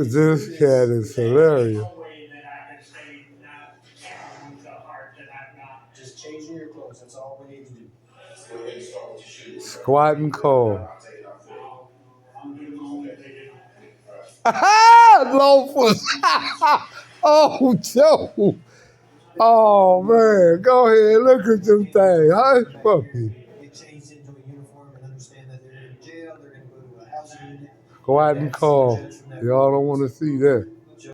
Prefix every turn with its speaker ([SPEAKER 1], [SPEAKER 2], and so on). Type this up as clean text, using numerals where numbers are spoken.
[SPEAKER 1] This cat is hilarious.
[SPEAKER 2] Just changing your clothes. That's all we need to do.
[SPEAKER 1] Squatting cold. Loafers. Oh, Joe. Oh, man. Go ahead. Look at them things. Hush, puppy.
[SPEAKER 2] Get changed into a uniform and understand that they're in jail. They're going to go to a housing unit.
[SPEAKER 1] Squatting cold. Y'all don't want to see that.